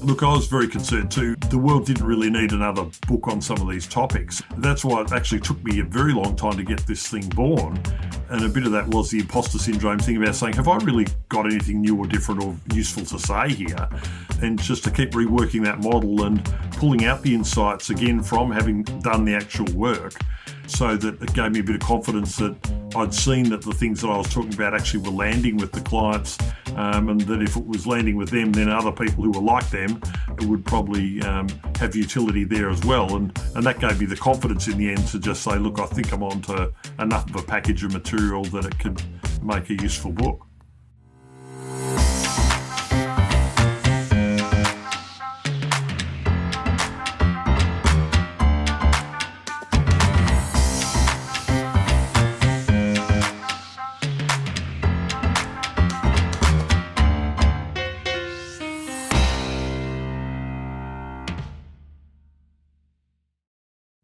Look, I was very concerned too. The world didn't really need another book on some of these topics. That's why it actually took me a very long time to get this thing born. And a bit of that was the imposter syndrome thing about saying, have I really got anything new or different or useful to say here? And just to keep reworking that model and pulling out the insights again from having done the actual work, so that it gave me a bit of confidence that I'd seen that the things that I was talking about actually were landing with the clients, and that if it was landing with them, then other people who were like them, it would probably have utility there as well. And that gave me the confidence in the end to just say, look, I think I'm on to enough of a package of material that it could make a useful book.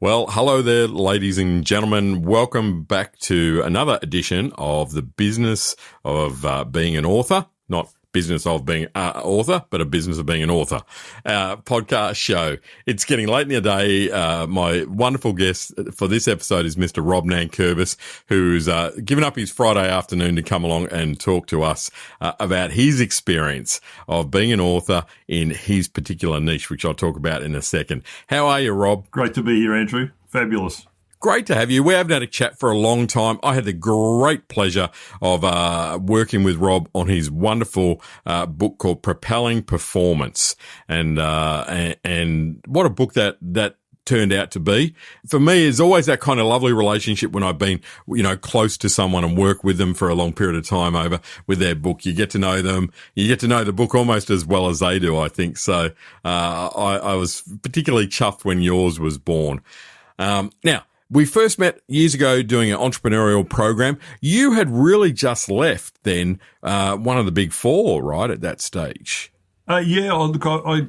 Well, hello there, ladies and gentlemen. Welcome back to another edition of the business of being an author, not business of being an author, but a business of being an author podcast show. It's getting late in the day. My wonderful guest for this episode is Mr. Rob Nankervis, who's given up his Friday afternoon to come along and talk to us about his experience of being an author in his particular niche, which I'll talk about in a second. How are you, Rob? Great to be here, Andrew. Fabulous. Great to have you. We haven't had a chat for a long time. I had the great pleasure of working with Rob on his wonderful book called Propelling Performance, and what a book that turned out to be. For me, it's always that kind of lovely relationship when I've been, close to someone and worked with them for a long period of time over with their book. You get to know them. You get to know the book almost as well as they do, I think. So I was particularly chuffed when yours was born. Now, we first met years ago doing an entrepreneurial program. You had really just left then one of the big four, right, at that stage? Yeah, look, I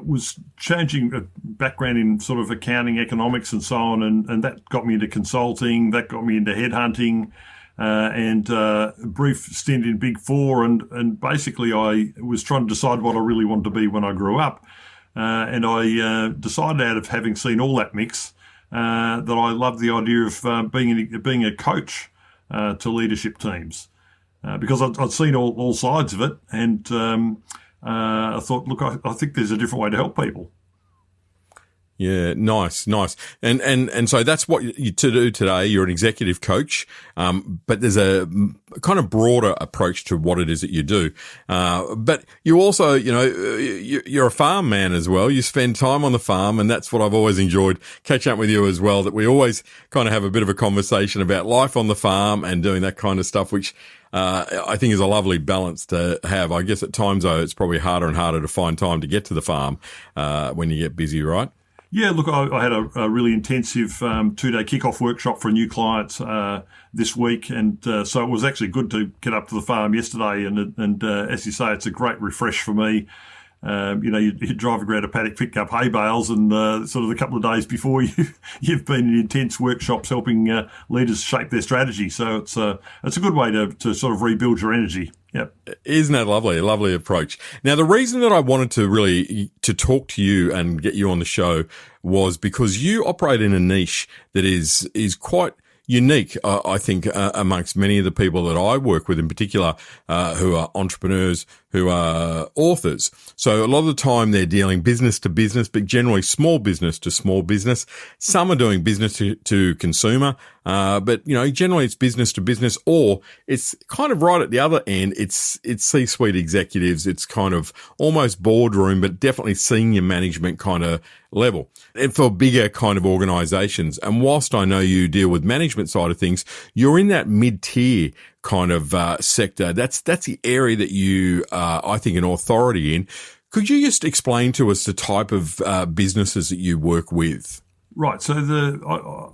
was changing a background in sort of accounting, economics and so on, and that got me into consulting, that got me into headhunting, and a brief stint in Big Four, and basically I was trying to decide what I really wanted to be when I grew up, and I decided out of having seen all that mix that I loved the idea of being a coach to leadership teams. Because I'd seen all sides of it, and I thought, look, I think there's a different way to help people. Yeah, nice. And so that's what you to do today. You're an executive coach, but there's a kind of broader approach to what it is that you do. But you also, you're a farm man as well. You spend time on the farm, and that's what I've always enjoyed catching up with you as well, that we always kind of have a bit of a conversation about life on the farm and doing that kind of stuff, which I think is a lovely balance to have. I guess at times, though, it's probably harder and harder to find time to get to the farm when you get busy, right? Yeah, look, I had a really intensive 2-day kickoff workshop for a new client this week, and so it was actually good to get up to the farm yesterday. And as you say, it's a great refresh for me. You're driving around a paddock, picking up hay bales, and sort of a couple of days before you've been in intense workshops helping leaders shape their strategy. So it's a good way to sort of rebuild your energy. Yep. Isn't that lovely? A lovely approach. Now, the reason that I wanted to talk to you and get you on the show was because you operate in a niche that is quite unique, I think, amongst many of the people that I work with in particular, who are entrepreneurs, who are authors. So a lot of the time they're dealing business to business, but generally small business to small business. Some are doing business to consumer, but generally it's business to business, or it's kind of right at the other end. It's C-suite executives. It's kind of almost boardroom, but definitely senior management kind of level, and for bigger kind of organizations. And whilst I know you deal with management side of things, you're in that mid-tier kind of sector. That's the area that you I think, an authority in. Could you just explain to us the type of businesses that you work with? Right. So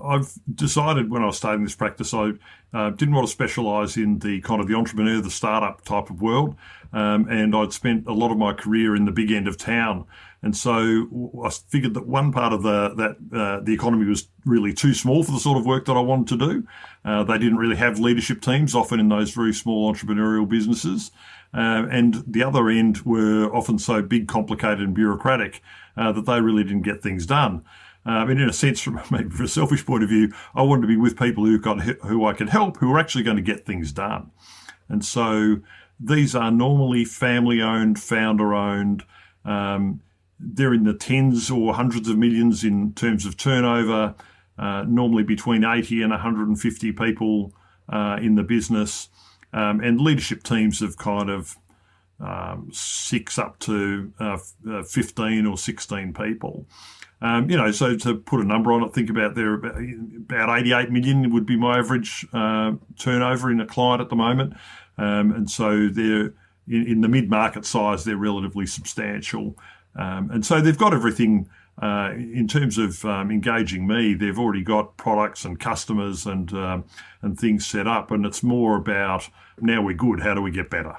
I've decided when I was starting this practice, I didn't want to specialise in the kind of the entrepreneur, the startup type of world, and I'd spent a lot of my career in the big end of town. And so I figured that one part of the economy was really too small for the sort of work that I wanted to do. They didn't really have leadership teams, often in those very small entrepreneurial businesses. and the other end were often so big, complicated and bureaucratic that they really didn't get things done. And in a sense, from maybe from a selfish point of view, I wanted to be with people who I could help, who are actually going to get things done. And so these are normally family-owned, founder-owned. They're in the tens or hundreds of millions in terms of turnover, normally between 80 and 150 people in the business, and leadership teams of kind of 6 up to 15 or 16 people. So to put a number on it, think about about 88 million would be my average turnover in a client at the moment. And so they're in the mid-market size, they're relatively substantial. And so they've got everything in terms of engaging me. They've already got products and customers and things set up. And it's more about, now we're good, how do we get better?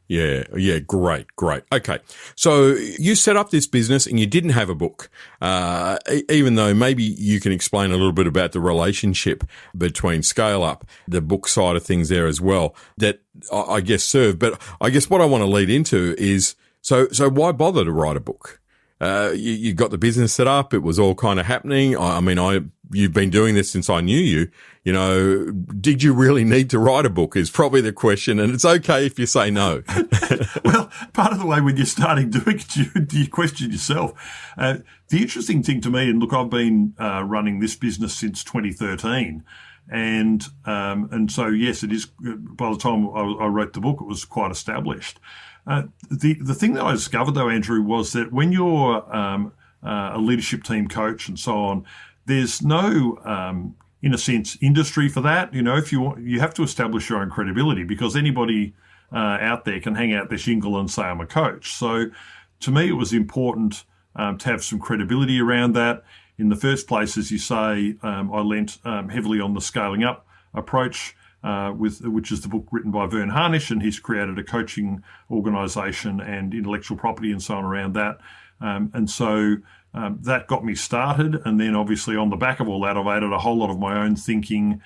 Yeah, great. Okay, so you set up this business and you didn't have a book, even though maybe you can explain a little bit about the relationship between Scale Up, the book side of things there as well, that I guess serve. But I guess what I want to lead into is, so why bother to write a book? You got the business set up. It was all kind of happening. You've been doing this since I knew you. Did you really need to write a book is probably the question. And it's okay if you say no. Well, part of the way when you're starting doing it, you question yourself. The interesting thing to me, and look, I've been running this business since 2013. And so, yes, it is, by the time I wrote the book, it was quite established. The thing that I discovered, though, Andrew, was that when you're a leadership team coach and so on, there's no, in a sense, industry for that. If you want, you have to establish your own credibility, because anybody out there can hang out their shingle and say, I'm a coach. So to me, it was important to have some credibility around that. In the first place, as you say, I lent heavily on the Scaling Up approach, which is the book written by Vern Harnish, and he's created a coaching organisation and intellectual property and so on around that. And so that got me started. And then obviously on the back of all that, I've added a whole lot of my own thinking,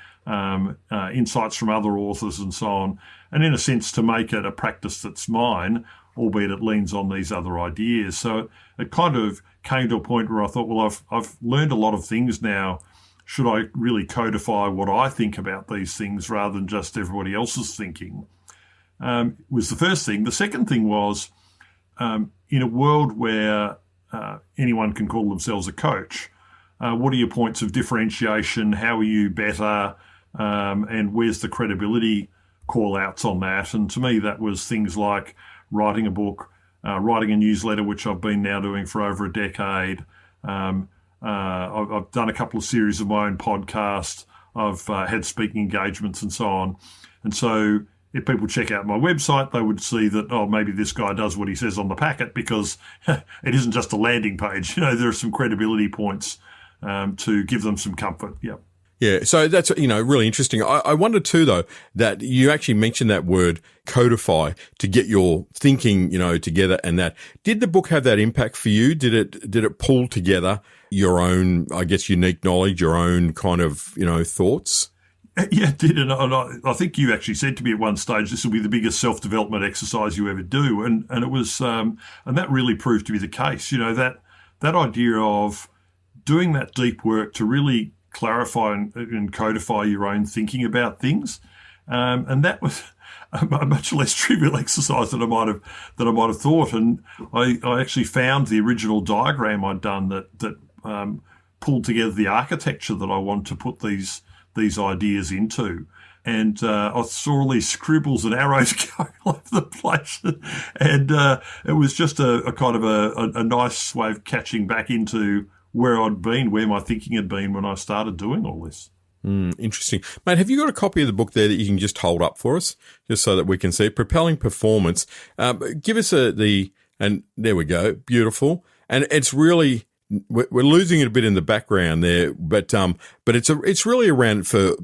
insights from other authors and so on. And in a sense, to make it a practice that's mine, albeit it leans on these other ideas. So it kind of came to a point where I thought, well, I've learned a lot of things now. Should I really codify what I think about these things rather than just everybody else's thinking? Was the first thing. The second thing was, in a world where anyone can call themselves a coach, what are your points of differentiation? How are you better? And where's the credibility call-outs on that? And to me, that was things like writing a book, writing a newsletter, which I've been now doing for over a decade. I've done a couple of series of my own podcast. I've had speaking engagements and so on. And so if people check out my website, they would see that, maybe this guy does what he says on the packet, because it isn't just a landing page. There are some credibility points to give them some comfort. Yep. Yeah, so that's, really interesting. I wonder too, though, that you actually mentioned that word codify to get your thinking, together, and that. Did the book have that impact for you? Did it pull together your own, I guess, unique knowledge, your own kind of, thoughts? Yeah, it did. And I think you actually said to me at one stage, this will be the biggest self-development exercise you ever do. And it was, and that really proved to be the case. That idea of doing that deep work to really clarify and codify your own thinking about things. And that was a much less trivial exercise than I might have thought. And I actually found the original diagram I'd done that pulled together the architecture that I want to put these ideas into. And I saw all these scribbles and arrows going all over the place. And it was just a kind of a nice way of catching back into where I'd been, where my thinking had been when I started doing all this. Interesting. Mate, have you got a copy of the book there that you can just hold up for us, just so that we can see it? Propelling Performance. Give us and there we go. Beautiful. And it's really, we're losing it a bit in the background there, but it's really around for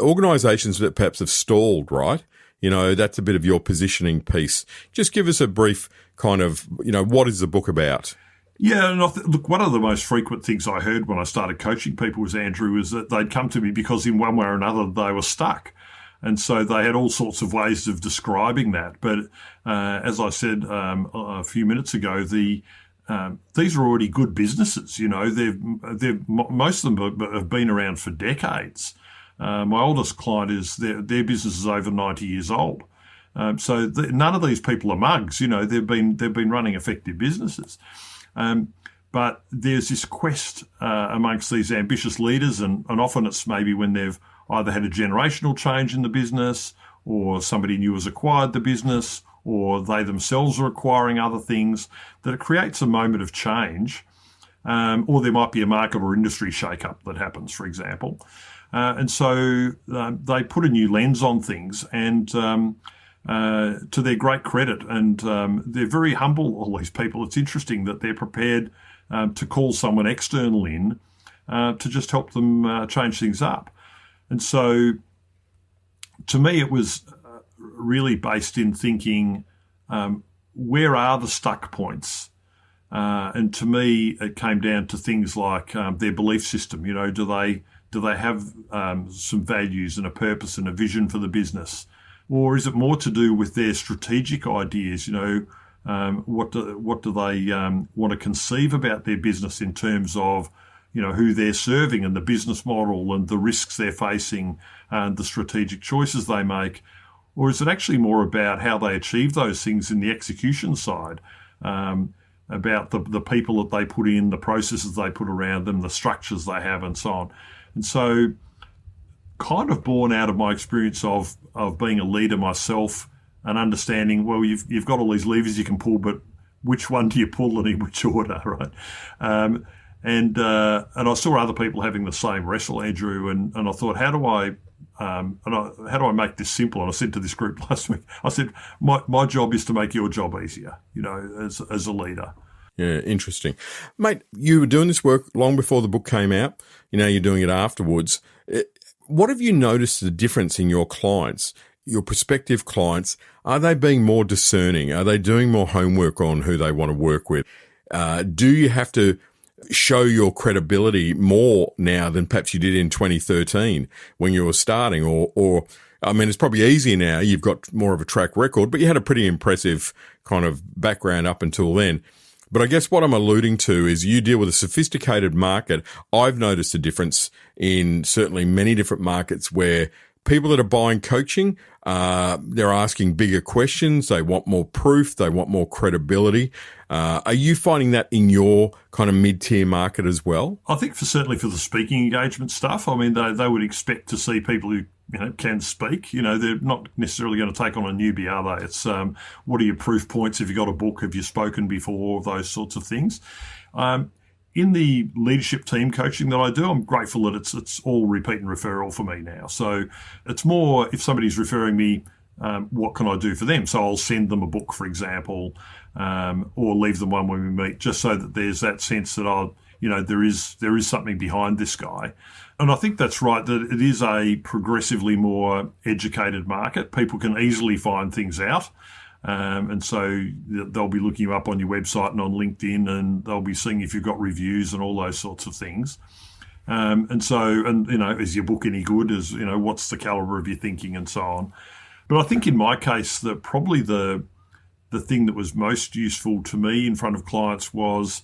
organisations that perhaps have stalled, right? That's a bit of your positioning piece. Just give us a brief kind of, what is the book about? Yeah, and look, one of the most frequent things I heard when I started coaching people was, Andrew, is that they'd come to me because in one way or another they were stuck. And so they had all sorts of ways of describing that. But as I said a few minutes ago, these are already good businesses. You know, most of them have been around for decades. My oldest client their business is over 90 years old. So none of these people are mugs. You know, they've been running effective businesses. But there's this quest amongst these ambitious leaders, and often it's maybe when they've either had a generational change in the business, or somebody new has acquired the business, or they themselves are acquiring other things, that it creates a moment of change. Or there might be a market or industry shake-up that happens, for example. And so they put a new lens on things, and to their great credit, and they're very humble, all these people. It's interesting that they're prepared to call someone external in to just help them change things up. And so to me, it was really based in thinking, where are the stuck points? And to me, it came down to things like their belief system. You know, do they have some values and a purpose and a vision for the business? Or is it more to do with their strategic ideas? You know, what do they want to conceive about their business in terms of, you know, who they're serving and the business model and the risks they're facing and the strategic choices they make? Or is it actually more about how they achieve those things in the execution side, about the people that they put in, the processes they put around them, the structures they have, and so on? And so, kind of born out of my experience of being a leader myself and understanding, well, you've got all these levers you can pull, but which one do you pull and in which order, right? And I saw other people having the same wrestle, Andrew, and I thought, how do I make this simple? And I said to this group last week, I said, my job is to make your job easier, you know, as a leader. Yeah, interesting. Mate, you were doing this work long before the book came out. You know, you're doing it afterwards. What have you noticed the difference in your clients, your prospective clients? Are they being more discerning? Are they doing more homework on who they want to work with? Do you have to show your credibility more now than perhaps you did in 2013 when you were starting? Or I mean, it's probably easier now. You've got more of a track record, but you had a pretty impressive kind of background up until then. But I guess what I'm alluding to is you deal with a sophisticated market. I've noticed a difference in certainly many different markets where people that are buying coaching, they're asking bigger questions. They want more proof. They want more credibility. Are you finding that in your kind of mid-tier market as well? I think certainly for the speaking engagement stuff, I mean, they would expect to see people who, you know, can speak. You know, they're not necessarily going to take on a newbie, are they? It's what are your proof points? Have you got a book? Have you spoken before? Those sorts of things. In the leadership team coaching that I do, I'm grateful that it's all repeat and referral for me now. So it's more if somebody's referring me, what can I do for them? So I'll send them a book, for example, or leave them one when we meet, just so that there's that sense that there is something behind this guy. And I think that's right, that it is a progressively more educated market. People can easily find things out. And so they'll be looking you up on your website and on LinkedIn, and they'll be seeing if you've got reviews and all those sorts of things. And you know, is your book any good? You know, what's the caliber of your thinking and so on? But I think in my case, that probably the thing that was most useful to me in front of clients was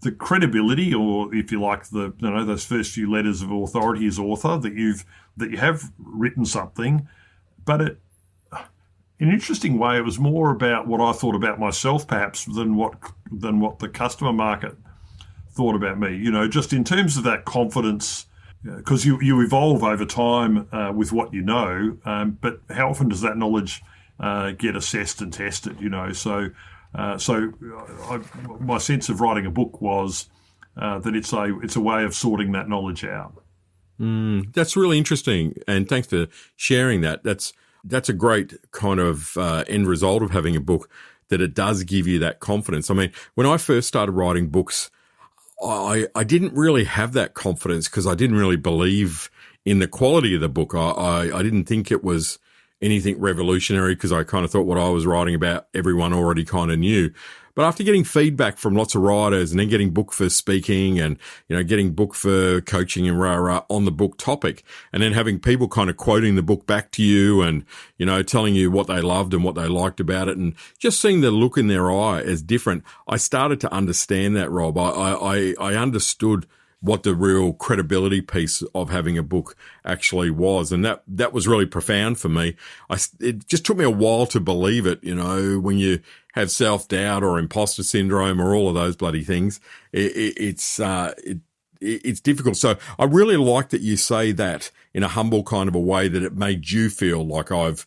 the credibility, or if you like, those first few letters of authority as author, that you have written something, but in an interesting way, it was more about what I thought about myself, perhaps, than what the customer market thought about me. You know, just in terms of that confidence, because you evolve over time with what you know, but how often does that knowledge get assessed and tested? You know, so my sense of writing a book was that it's a way of sorting that knowledge out. That's really interesting, and thanks for sharing that. That's a great kind of end result of having a book, that it does give you that confidence. I mean, when I first started writing books, I didn't really have that confidence because I didn't really believe in the quality of the book. I didn't think it was anything revolutionary because I kind of thought what I was writing about, everyone already kind of knew. But after getting feedback from lots of writers and then getting booked for speaking and, getting booked for coaching and on the book topic, and then having people kind of quoting the book back to you and, telling you what they loved and what they liked about it, and just seeing the look in their eye as different, I started to understand that, Rob. I understood what the real credibility piece of having a book actually was. And that was really profound for me. It just took me a while to believe it, when you have self-doubt or imposter syndrome or all of those bloody things, it's difficult. So I really like that you say that in a humble kind of a way, that it made you feel like I've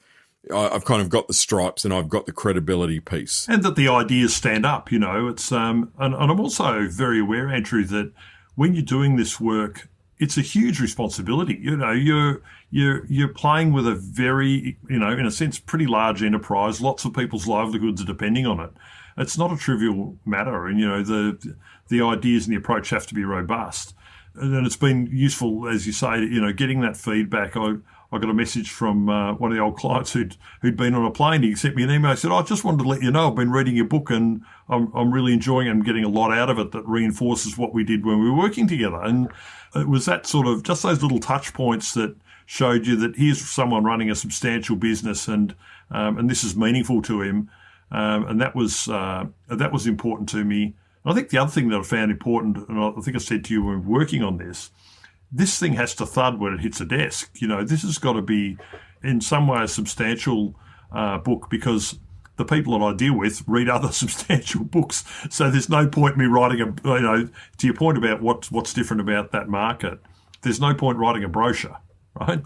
kind of got the stripes and I've got the credibility piece. And that the ideas stand up, it's, and I'm also very aware, Andrew, that when you're doing this work, it's a huge responsibility. You're playing with a very, in a sense, pretty large enterprise. Lots of people's livelihoods are depending on it. It's not a trivial matter, and the ideas and the approach have to be robust. And it's been useful, as you say, getting that feedback. I got a message from one of the old clients who'd been on a plane. He sent me an email. He said, I just wanted to let you know I've been reading your book and I'm really enjoying it. I'm getting a lot out of it that reinforces what we did when we were working together. And it was that sort of, just those little touch points that showed you that here's someone running a substantial business and this is meaningful to him. And that was important to me. And I think the other thing that I found important, and I think I said to you when we were working on this thing has to thud when it hits a desk. This has got to be in some way a substantial book, because the people that I deal with read other substantial books. So there's no point in me writing to your point about what's different about that market, there's no point writing a brochure, right?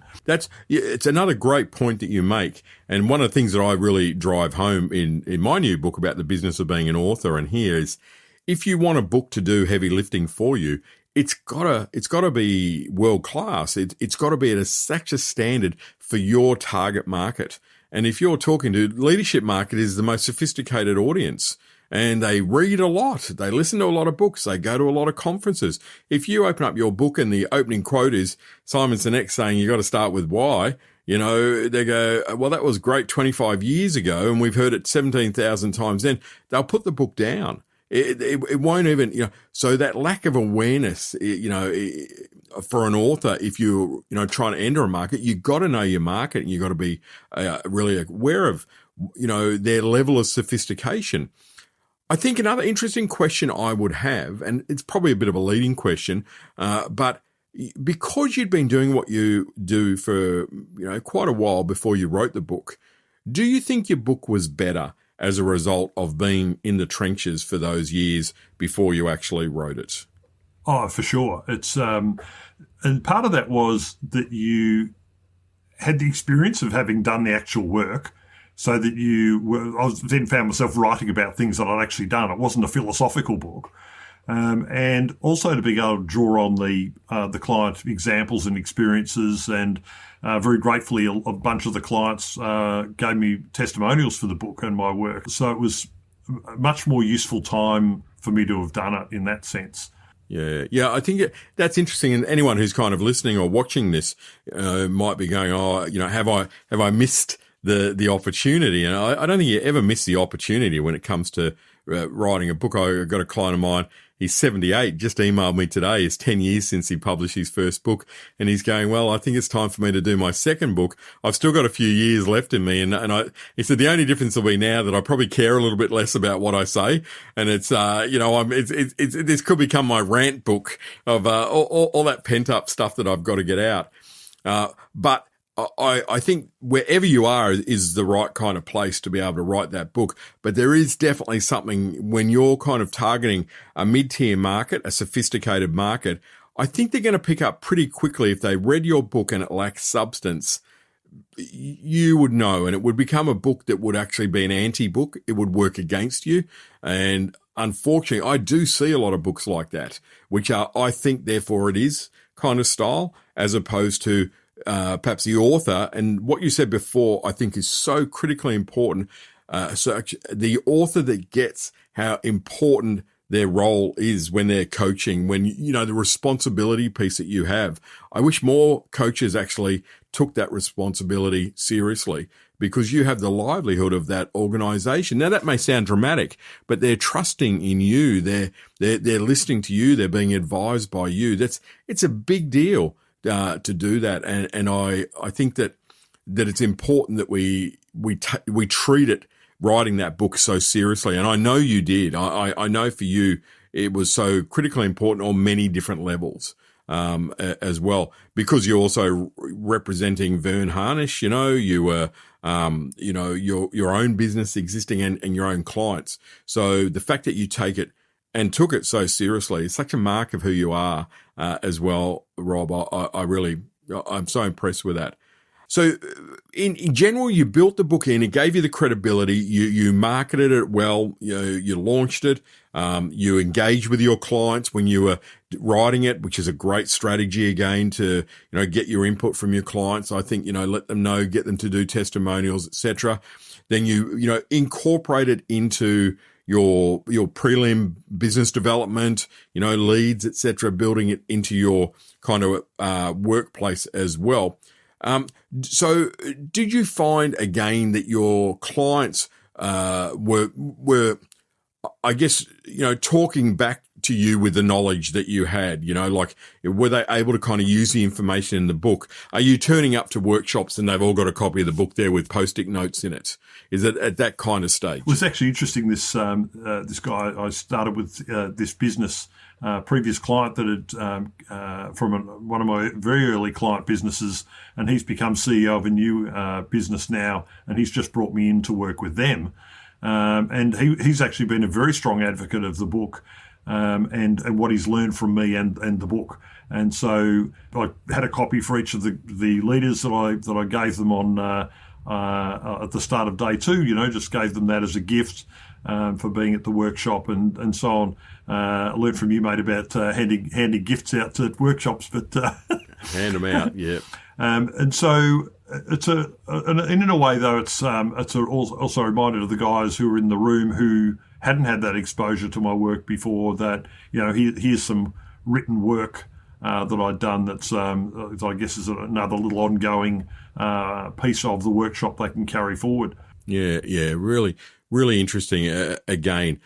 It's another great point that you make. And one of the things that I really drive home in my new book about the business of being an author and here is, if you want a book to do heavy lifting for you, it's gotta be world class. It's got to be at such a standard for your target market. And if you're talking to leadership market, is the most sophisticated audience, and they read a lot. They listen to a lot of books. They go to a lot of conferences. If you open up your book and the opening quote is Simon Sinek saying you got to start with why, they go, well, that was great 25 years ago, and we've heard it 17,000 times. Then they'll put the book down. It won't even, so that lack of awareness, for an author, if you're, trying to enter a market, you've got to know your market and you've got to be really aware of, their level of sophistication. I think another interesting question I would have, and it's probably a bit of a leading question, but because you'd been doing what you do for, quite a while before you wrote the book, do you think your book was better as a result of being in the trenches for those years before you actually wrote it? Oh, for sure. It's and part of that was that you had the experience of having done the actual work, so that I then found myself writing about things that I'd actually done. It wasn't a philosophical book. And also to be able to draw on the client examples and experiences, and very gratefully a bunch of the clients gave me testimonials for the book and my work. So it was a much more useful time for me to have done it in that sense. Yeah, I think that's interesting. And anyone who's kind of listening or watching this might be going, have I missed the opportunity? And I don't think you ever miss the opportunity when it comes to writing a book. I got a client of mine. He's 78, just emailed me today. It's 10 years since he published his first book. And he's going, well, I think it's time for me to do my second book. I've still got a few years left in me. He said, the only difference will be now that I probably care a little bit less about what I say. And it's, this could become my rant book of, all that pent up stuff that I've got to get out. But I think wherever you are is the right kind of place to be able to write that book. But there is definitely something when you're kind of targeting a mid-tier market, a sophisticated market, I think they're going to pick up pretty quickly if they read your book and it lacks substance. You would know, and it would become a book that would actually be an anti-book. It would work against you. And unfortunately, I do see a lot of books like that, which are, I think, therefore it is kind of style, as opposed to perhaps the author. And what you said before, I think, is so critically important. So the author that gets how important their role is when they're coaching, when, the responsibility piece that you have. I wish more coaches actually took that responsibility seriously, because you have the livelihood of that organization. Now, that may sound dramatic, but they're trusting in you. They're listening to you. They're being advised by you. It's a big deal to do that. And I think that it's important that we treat it, writing that book, so seriously. And I know you did. I know for you, it was so critically important on many different levels, as well, because you're also representing Vern Harnish, you were, your own business existing and your own clients. So the fact that you take it and took it so seriously is such a mark of who you are, as well, Rob. I'm so impressed with that. So in general, you built the book in, it gave you the credibility, you marketed it well, you launched it, you engaged with your clients when you were writing it, which is a great strategy again to, get your input from your clients. I think, let them know, get them to do testimonials, etc. Then you incorporate it into your prelim business development, leads, etc., building it into your kind of workplace as well. So did you find again that your clients were I guess, talking back to you with the knowledge that you had, were they able to kind of use the information in the book? Are you turning up to workshops and they've all got a copy of the book there with Post-it notes in it? Is it at that kind of stage? It was actually interesting. This guy, I started with this business, previous client that had from one of my very early client businesses, and he's become CEO of a new business now, and he's just brought me in to work with them. And he's actually been a very strong advocate of the book, and what he's learned from me and the book. And so I had a copy for each of the leaders that I gave them on at the start of day 2. Just gave them that as a gift for being at the workshop and so on. I learned from you, mate, about handing gifts out to workshops, but hand them out, yeah. And so in a way though, it's also a reminder to the guys who were in the room who hadn't had that exposure to my work before that, here's some written work that I'd done that's I guess is another little ongoing piece of the workshop they can carry forward. Yeah, really, really interesting. Again,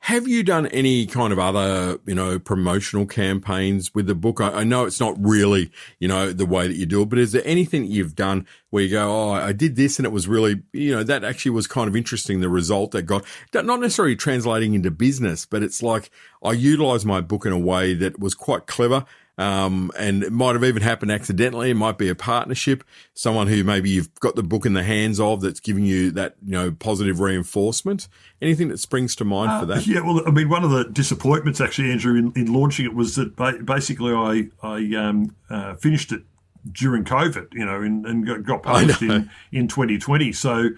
have you done any kind of other, promotional campaigns with the book? I know it's not really, the way that you do it, but is there anything that you've done where you go, oh, I did this and it was really, that actually was kind of interesting, the result that got, not necessarily translating into business, but it's like I utilized my book in a way that was quite clever. And it might have even happened accidentally. It might be a partnership, someone who maybe you've got the book in the hands of that's giving you that, positive reinforcement. Anything that springs to mind for that? Yeah, well, I mean, one of the disappointments actually, Andrew, in launching it was that basically I finished it during COVID, and got published in 2020. So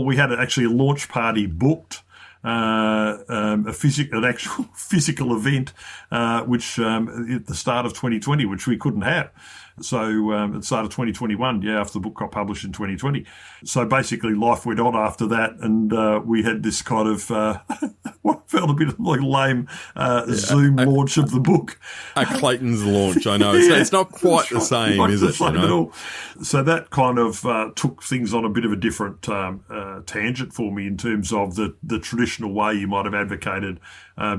we had actually a launch party booked. An actual physical event, which at the start of 2020, which we couldn't have. So at the start of 2021, after the book got published in 2020. So basically life went on after that, and we had this kind of what felt a bit like lame Zoom launch of the book. A Clayton's launch, I know. It's not quite the same, is it? At all. So that kind of took things on a bit of a different tangent for me in terms of the traditional way you might have advocated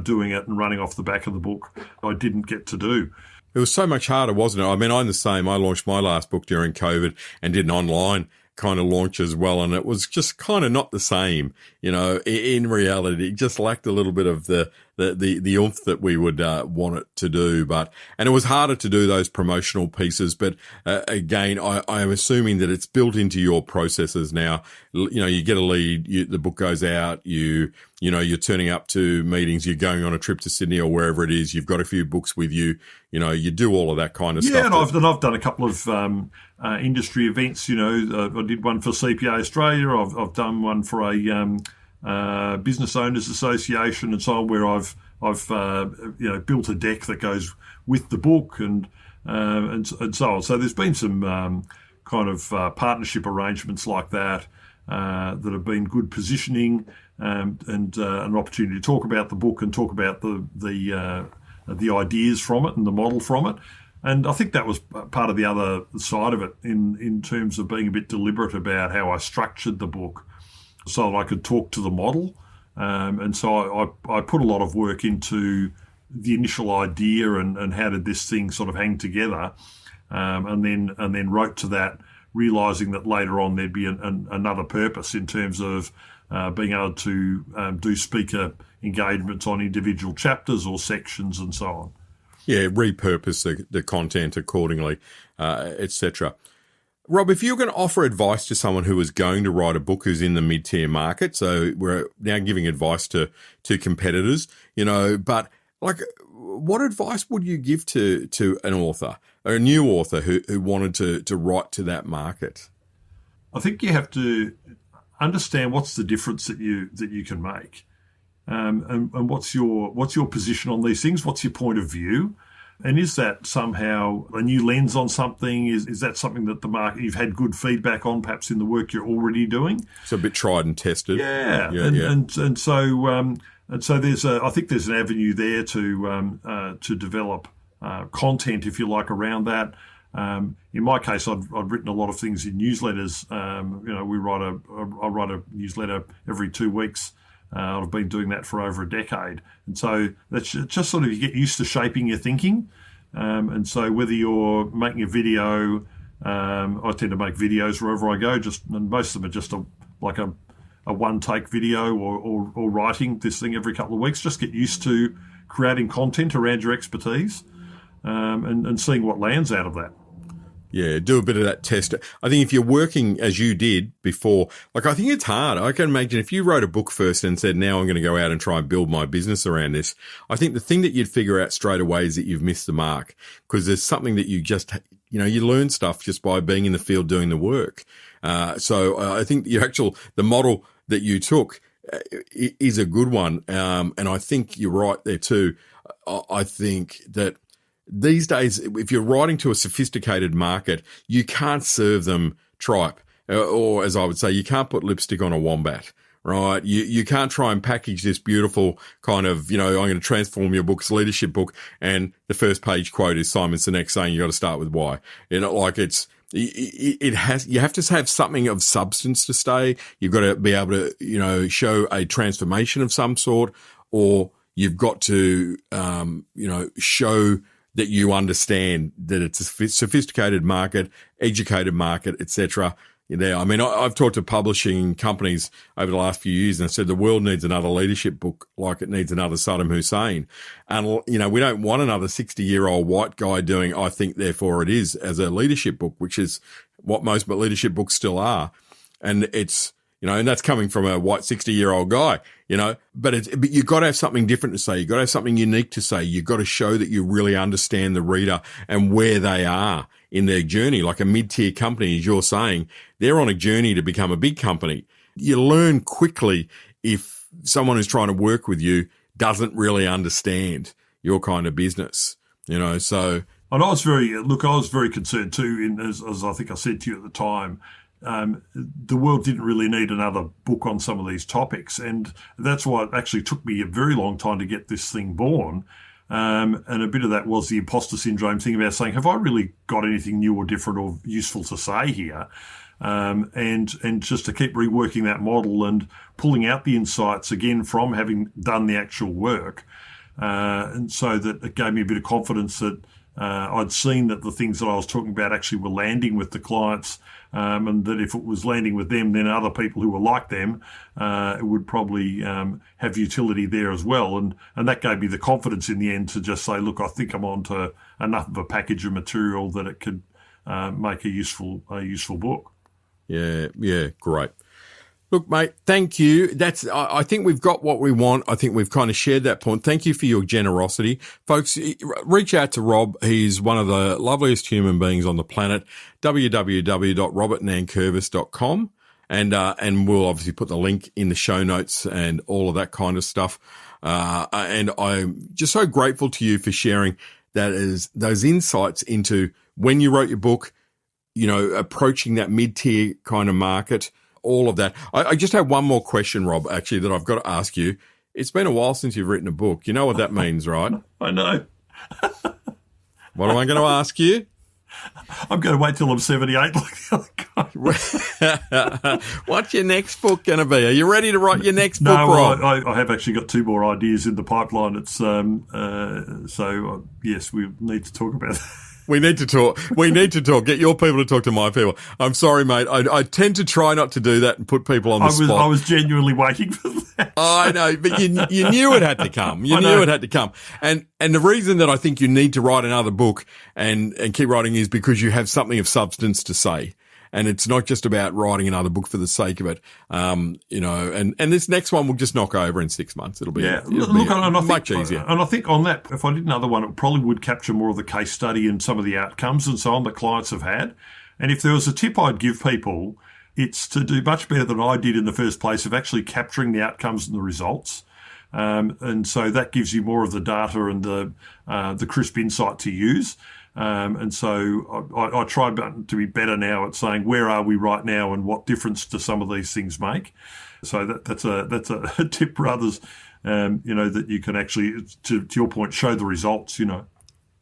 doing it and running off the back of the book. I didn't get to do. It was so much harder, wasn't it? I mean, I'm the same. I launched my last book during COVID and did an online kind of launch as well, and it was just kind of not the same. In reality, it just lacked a little bit of the oomph that we would want it to do. And it was harder to do those promotional pieces. But again, I am assuming that it's built into your processes now. You get a lead, the book goes out, you're turning up to meetings, you're going on a trip to Sydney or wherever it is, you've got a few books with you, you do all of that kind of stuff. Yeah, and I've done a couple of industry events. I did one for CPA Australia. I've done one for a Business Owners Association and so on, where I've built a deck that goes with the book and so on. So there's been some kind of partnership arrangements like that that have been good positioning. and an opportunity to talk about the book and talk about the ideas from it and the model from it. And I think that was part of the other side of it in terms of being a bit deliberate about how I structured the book so that I could talk to the model. And so I put a lot of work into the initial idea and how did this thing sort of hang together, and then wrote to that, realising that later on there'd be another purpose in terms of being able to do speaker engagements on individual chapters or sections and so on. Yeah, repurpose the content accordingly, etc. Rob, if you're going to offer advice to someone who is going to write a book who's in the mid-tier market, so we're now giving advice to competitors, but like, what advice would you give to an author or a new author who wanted to write to that market? I think you have to understand what's the difference that you can make. And what's your position on these things? What's your point of view? And is that somehow a new lens on something? Is that something that the market you've had good feedback on, perhaps in the work you're already doing? It's a bit tried and tested. Yeah. And so there's I think there's an avenue there to develop content, if you like, around that. In my case, I've written a lot of things in newsletters. I write a newsletter every 2 weeks. I've been doing that for over a decade. And so that's just sort of, you get used to shaping your thinking. And so whether you're making a video, I tend to make videos wherever I go, and most of them are just a one-take video or writing this thing every couple of weeks. Just get used to creating content around your expertise and seeing what lands out of that. Yeah, do a bit of that test. I think if you're working as you did before, like, I think it's hard. I can imagine if you wrote a book first and said, now I'm going to go out and try and build my business around this, I think the thing that you'd figure out straight away is that you've missed the mark, because there's something that you just, you learn stuff just by being in the field doing the work. So I think the model that you took is a good one. And I think you're right there too. I think that these days, if you're writing to a sophisticated market, you can't serve them tripe, or as I would say, you can't put lipstick on a wombat, right? You can't try and package this beautiful kind of, I'm going to transform your book's leadership book, and the first page quote is Simon Sinek saying you got to start with why. You have to have something of substance to stay. You've got to be able to, show a transformation of some sort, or you've got to, show that you understand that it's a sophisticated market, educated market, etc. I mean, I've talked to publishing companies over the last few years and I said the world needs another leadership book like it needs another Saddam Hussein. And, we don't want another 60-year-old white guy doing I think, therefore it is as a leadership book, which is what most leadership books still are. And it's, and that's coming from a white 60-year-old guy, but you've got to have something different to say. You've got to have something unique to say. You've got to show that you really understand the reader and where they are in their journey. Like a mid-tier company, as you're saying, they're on a journey to become a big company. You learn quickly if someone who's trying to work with you doesn't really understand your kind of business, so. And I was very concerned too, as I think I said to you at the time, the world didn't really need another book on some of these topics. And that's why it actually took me a very long time to get this thing born. And a bit of that was the imposter syndrome thing about saying, have I really got anything new or different or useful to say here? And just to keep reworking that model and pulling out the insights again from having done the actual work. And so that it gave me a bit of confidence that I'd seen that the things that I was talking about actually were landing with the clients, and that if it was landing with them, then other people who were like them, it would probably have utility there as well. And that gave me the confidence in the end to just say, look, I think I'm on to enough of a package of material that it could make a useful book. Yeah, great. Look, mate, thank you. I think we've got what we want. I think we've kind of shared that point. Thank you for your generosity. Folks, reach out to Rob. He's one of the loveliest human beings on the planet. www.robertnankervis.com. And we'll obviously put the link in the show notes and all of that kind of stuff. And I'm just so grateful to you for sharing those insights into when you wrote your book, approaching that mid-tier kind of market. all of that. I just have one more question, Rob, actually, that I've got to ask you. It's been a while since you've written a book. You know what that means, right? I know. What am I going to ask you? I'm going to wait till I'm 78 like the other guy. What's your next book going to be? Are you ready to write your next book, No, Rob? I have actually got 2 more ideas in the pipeline. It's yes, we need to talk about that. We need to talk. Get your people to talk to my people. I'm sorry, mate. I tend to try not to do that and put people on the spot. I was genuinely waiting for that. I know, but you knew it had to come. You knew it had to come. And the reason that I think you need to write another book and keep writing is because you have something of substance to say. And it's not just about writing another book for the sake of it. And this next one will just knock over in 6 months. It'll be much easier. And I think on that, if I did another one, it probably would capture more of the case study and some of the outcomes and so on that clients have had. And if there was a tip I'd give people, it's to do much better than I did in the first place of actually capturing the outcomes and the results. And so that gives you more of the data and the crisp insight to use. And so I try to be better now at saying where are we right now and what difference do some of these things make. So that's a tip for others, that you can actually, to your point, show the results,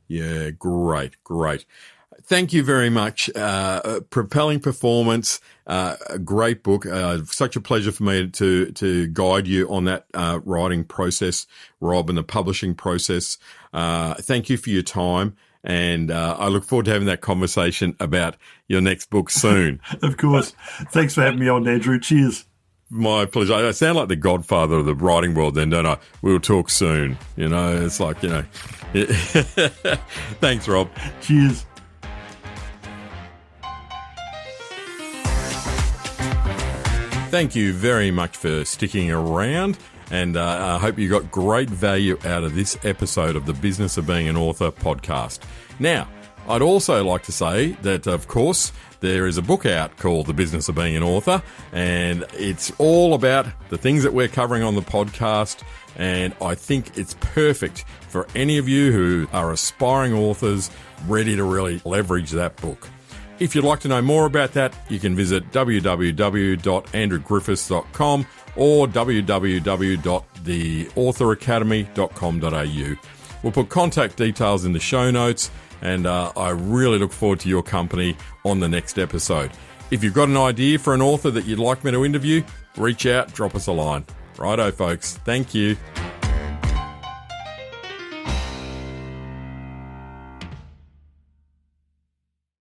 Yeah, great. Thank you very much. Propelling Performance, a great book. Such a pleasure for me to guide you on that writing process, Rob, and the publishing process. Thank you for your time. And I look forward to having that conversation about your next book soon. Of course. Thanks for having me on, Andrew. Cheers. My pleasure. I sound like the godfather of the writing world then, don't I? We'll talk soon. It's like, Thanks, Rob. Cheers. Thank you very much for sticking around. And I hope you got great value out of this episode of the Business of Being an Author podcast. Now, I'd also like to say that, of course, there is a book out called The Business of Being an Author, and it's all about the things that we're covering on the podcast, and I think it's perfect for any of you who are aspiring authors ready to really leverage that book. If you'd like to know more about that, you can visit www.andrewgriffiths.com or www.theauthoracademy.com.au. We'll put contact details in the show notes, and I really look forward to your company on the next episode. If you've got an idea for an author that you'd like me to interview, reach out, drop us a line. Righto, folks. Thank you.